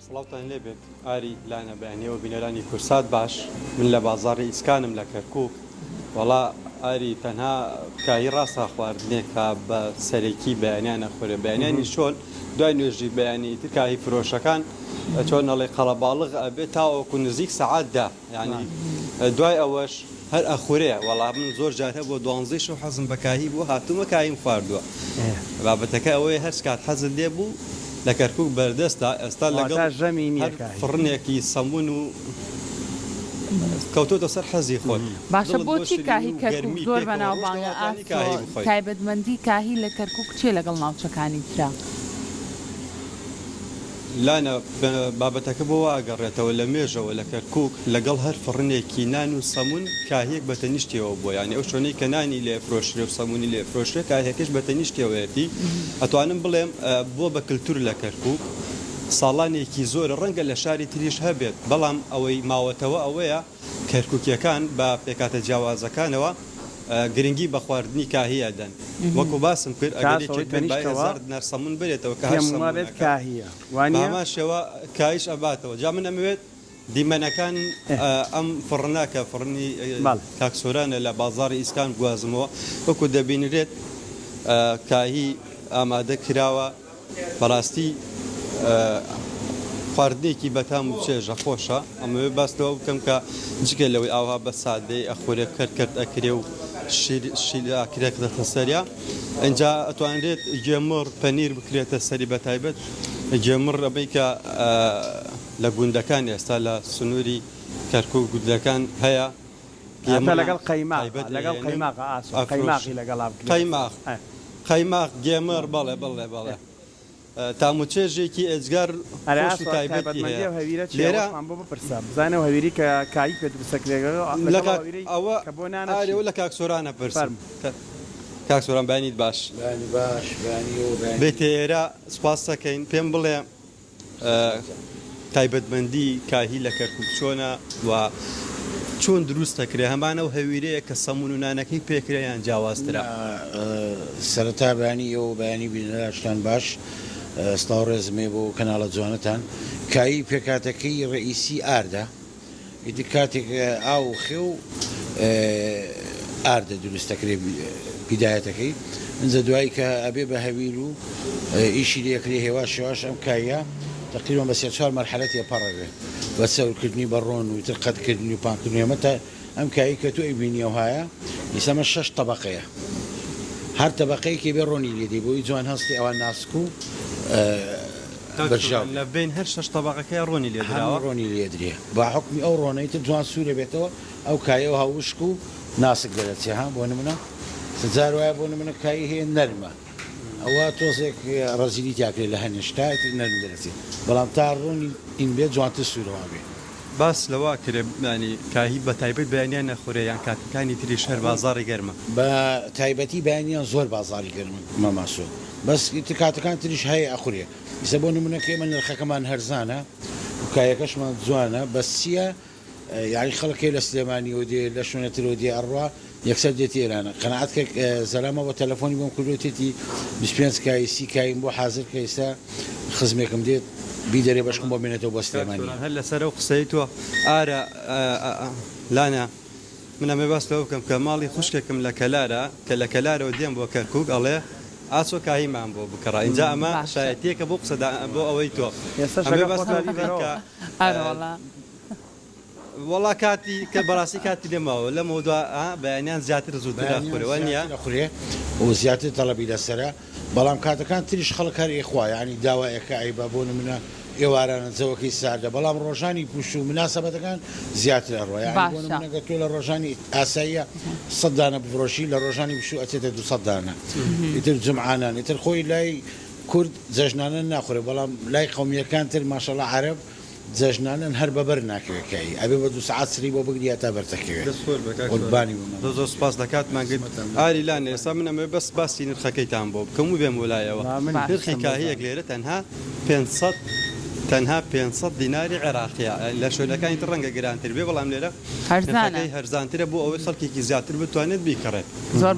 سڵاوتان لێبێت ئاری لانە بەیانەوە بینەرانی کورسات باش من لە بازاڕی ئیسکانم لە کەرکووک وەڵا ئاری تەنها کایی ڕاستە خواردنێکە بە سەرەکی بەیانیانە خورێ بەیانیانی شۆن دوای نوێژی بەیانی ترکایی فرۆشەکان چۆن نەڵێ قەڵەباڵغ ئەبێت تاوەکو نزیک سەعاتدا یعنی دوای ئەوەش هەر ئەخورێ وەڵام من زۆر جار هەبوو 12 شەو حەزم بە کاهی بوو هاتوومە کاهیم خواردووە بابەتەکە ئەوەیە هەر کات حەزت لێ بوو لە کەرکووک بەردەستا ئێستا لەگەڵ فڕنێکی سەمون و کەوتۆتە سەر حەزی خۆت باشە بۆچی کاهی کەرکووک زۆر بەناوبانگە تایبەتمەندی کاهی لە کەرکووک چێ لەگەڵ ناوچەکانی ترا لانە بابەتەکە بۆ واگەڕێتەوە لە مێژەوە لە کەرکووک لەگەڵ هەر فڕنێکی نان و سەمون کاهەیەک بەتەنیشتەوە بۆ یانی ئەو شوێنەی کە نانی لێ فرۆشرێ و سەمونی لێ فرۆشرێ کاهەکەش بەتەنیشتەوەیەتی ئەتوانم بڵێم بۆ بە کللتور لە کەرکووک ساڵانێکی زۆر ڕەنگە لە شاری تریش هەبێت بەڵام ئەوەی ماوەتەوە ئەوەیە کەرکووکیەکان بە پێکاتە جیاوازەکانەوە گرنگی بە خواردنی کاهەیە دەن وەکو باسم کرد ئەگەر سەمون بێتەوە کاهیە وانە شێوە کاهیش ئەباتەوە جا من ئەمەوێت دیمەنەکان ئەم فڕناکە فڕنی کاکسۆرانە لە بازاڕی ئیسکان گوازمەوە وەکو دەبینرێت کاهی ئامادە کراوە بەڕاستی خواردنێکی بەتام و چێژە خۆشە ئەمەوێ باستەوە بکەم کە جگە لەوەی ئاوا بە سادەی ئەخورێ کرد ئەکرێ و شیرکرێک دەتە سەریا ئەجا ئەتوانرێت گێمڕ پەنیر بکرێتە سەری بە تایبەت گێمڕ ڕەبەی کە لە گوندەکان ئێستا لە سنووری کەرکووک گوندەکان هەیە لەگەڵ قەیماق گێمڕ بەڵێ بەڵێ تاموچێژێکی ئەجگار بزانە هەویری کە کایی پێ ئەوە لە کاکسۆرانە پرسم کاکسۆران بانیت باش بێت ئێرە سپاس دەکەین پێم بڵێ تایبەتمەندی کاهی لە کەرکووک چۆنە و چۆن دروست دەکرێ هەمانە و هەویرەیە کە سەمون و نانەکەی پێکرێیان جیاوازترە سەرەتا بەیانی ئەو بەیانی بینەراشتان باش سڵاو ڕێزمێ بۆ کەناڵە جوانتان کایی پێکاتەکەی ڕئیسی ئاردە ئیدی کاتێک ئاو خێ و ئاردە دروستەکرێ بیدایەتەکەی ئەنجە دوایی کە ئەبێ بە هەویر و ئیشی لێکرێ هێواش شێواش ئەم کایە تقریبا بە 3-4 مەرحەلەتی پەڕەبێ بە سەورکردنی بەڕۆن و تر قەتکردنی و پانکردنی ئەمەتە ئەم کایی کە تۆ ئەیبینیەوە هایە ئیسەمە 6 طبقەیە هەر تەبەقەیەکی بێ ڕۆنی لێدی بۆی جوان هەستی ئەوان ناسک و لە بین هەر 6 طبقەکەی ڕۆنی لێدراوە ڕۆنی لێدرێ با حکمی ئەو ڕۆنەی تر جوان سوورە بێتەوە ئەو کایەوە هاوشک و ناسک دەرەچێ ها بۆ نمونە سجار وایە بۆ نمونە کایی هەیە نەرمە ئەوە تۆزێک ڕەزیلی تاکرێ لە هەنیشتایت نەرم دەرەچێت بەڵام تا ڕۆنی ئین بێت جوانتر سوورەوە بێ باس لەوا کرێ ینی کاهی بە تایبەت بەیانیان نەخورێ یان کاتەکانی تریش هەر بازاڕی گەرمە بە تایبەتی بەیانیان زۆر بازاری گەرمە مەماسۆ بەس کاتەکان تریش هەیە ئەخورێ ئیسە بۆ نمونەکە ئێمە نرخەکەمان هەرزانە و کایەکەشمان جوانە بەس چییە یاری خەڵکی لە سلێمانی دێ لە شوێنەترۆ دێ ئەڕوا یەکسەر دێتی ئێرانە قەنەعەتکە زەلامە بە تەلەفۆنی بۆم کردوێتی 25 کایی 30 کایم بۆ حاضر کە ئێستا خزمێکم دێت بیدەرێ بەشکم بۆ بێنێتەوە بۆ سلێمانی هەر لەسەر ئەو قسەی تۆ ئارە لانە من ئەمێ باس لەوە بکەم کە ماڵی خوشکێکم لە کەلارە کە لە کەلارەوە دێم بۆ کەرکووک ئەڵێ ئاسۆ کاهیمان بۆ بکڕە اینجا ئەمە شایەتیەکە بۆ قسەدا بۆ ئەوەی تۆ وەڵا کاتی کە بەڕاستی کاتی لێماوە لە مەوضوع بەیانیان زیاتر زووتر خورەوە نییە خورێ و زیاتر تەڵەبی لەسەرە بەڵام کاتەکان تریش خەڵک هەر ئێخوا ینی داوایەکە ئەیبا بۆ نمونە ئێوارانە جەوەکەی ساردە بەڵام ڕۆژانی پوش و مناسبەتەکان زیاتر ئەڕۆ یانگە تۆ لە ڕۆژانی ئاساییە 100 دانە بفرۆشی لە ڕۆژانی بشو ئەچێتە 200 دانە ئیتر جمعانان ئیتر خۆی لای کورد جەژنانە ناخورێ بەڵام لای قەومیەکان تر ماشەڵڵا عەرەب جەژنانن هەر بەبەر ناکەوێتکایی ئەبێ بە 2 ساعات سری بۆ بگری تا بەرتەکەوێت زۆر سپاس دەکاتمان گرت ئاری لانە ئێستا من ئەمە بەس باسی نرخەکەیتان بۆ بکەم و بێم ولایەوە نرخی کاهەیەک لێرە تەنها 500 دیناری عێراقیە لە شوێنەکانی تر ڕەنگە گرانتر بێ بەڵام لێرە هەرزانترە بۆ ئەوەی خەڵکێکی زیاتر بتوانێت بیکڕێت.